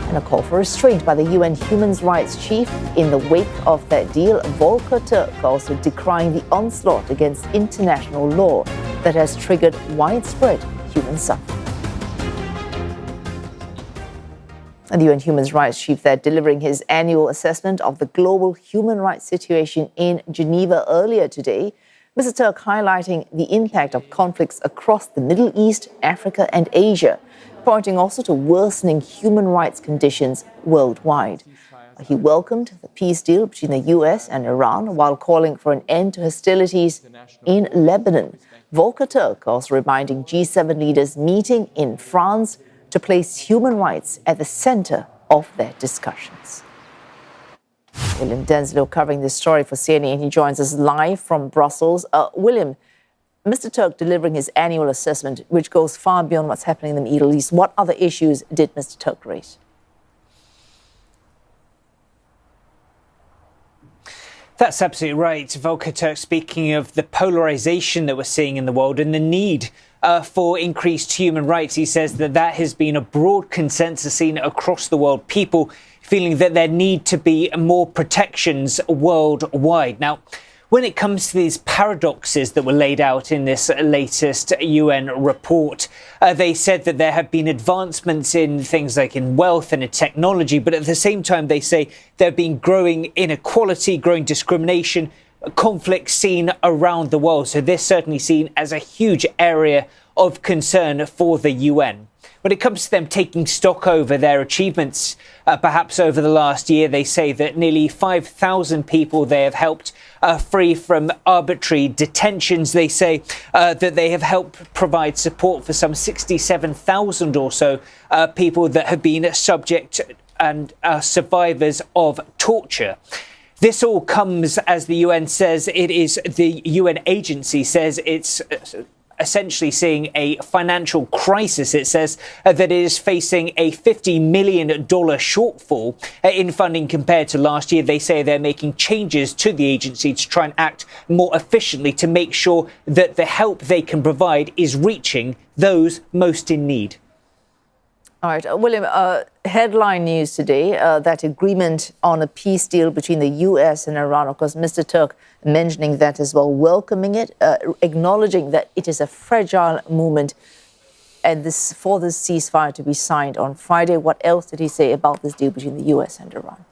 And a call for restraint by the UN Human Rights Chief in the wake of that deal. Volker Turk also decrying the onslaught against international law that has triggered widespread human suffering. And the UN Human Rights Chief there delivering his annual assessment of the global human rights situation in Geneva earlier today. Mr. Turk highlighting the impact of conflicts across the Middle East, Africa and Asia, pointing also to worsening human rights conditions worldwide. He welcomed the peace deal between the US and Iran while calling for an end to hostilities in Lebanon. Volker Turk also reminding G7 leaders meeting in France to place human rights at the center of their discussions. William Denselow covering this story for CNN. He joins us live from Brussels. William, Mr. Turk delivering his annual assessment, which goes far beyond what's happening in the Middle East. What other issues did Mr. Turk raise? That's absolutely right. Volker Turk speaking of the polarization that we're seeing in the world and the need for increased human rights. He says that has been a broad consensus seen across the world. People feeling that there need to be more protections worldwide. Now, when it comes to these paradoxes that were laid out in this latest UN report, they said that there have been advancements in things like in wealth and in technology, but at the same time, they say there have been growing inequality, growing discrimination, conflicts seen around the world. So this certainly seen as a huge area of concern for the UN. When it comes to them taking stock over their achievements, perhaps over the last year, they say that nearly 5,000 people they have helped free from arbitrary detentions. They say that they have helped provide support for some 67,000 or so people that have been subject and are survivors of torture. This all comes as the UN says the UN agency says it's essentially seeing a financial crisis. It says that it is facing a $50 million shortfall in funding compared to last year. They say they're making changes to the agency to try and act more efficiently to make sure that the help they can provide is reaching those most in need. All right, William, headline news today, that agreement on a peace deal between the US and Iran. Of course, Mr. Turk mentioning that as well, welcoming it, acknowledging that it is a fragile moment and for this ceasefire to be signed on Friday. What else did he say about this deal between the US and Iran?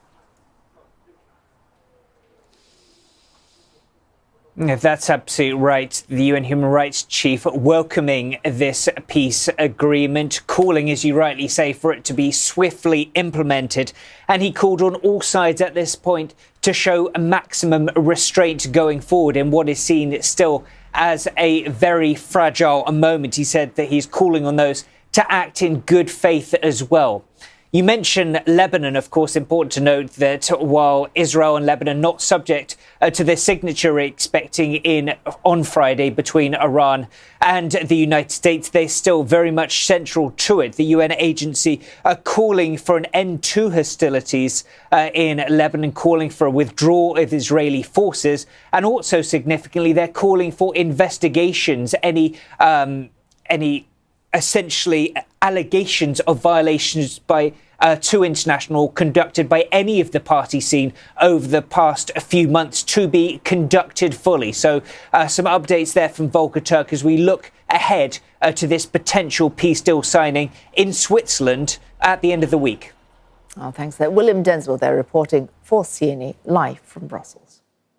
That's absolutely right. The UN Human Rights Chief welcoming this peace agreement, calling, as you rightly say, for it to be swiftly implemented. And he called on all sides at this point to show a maximum restraint going forward in what is seen still as a very fragile moment. He said that he's calling on those to act in good faith as well. You mentioned Lebanon, of course. Important to note that while Israel and Lebanon not subject to the signature we're expecting on Friday between Iran and the United States, they're still very much central to it. The UN agency are calling for an end to hostilities in Lebanon, calling for a withdrawal of Israeli forces, and also significantly, they're calling for investigations, any essentially allegations of violations by to international conducted by any of the parties seen over the past few months to be conducted fully. So some updates there from Volker Turk as we look ahead to this potential peace deal signing in Switzerland at the end of the week. Oh, thanks there. William Denselow there reporting for CNN live from Brussels.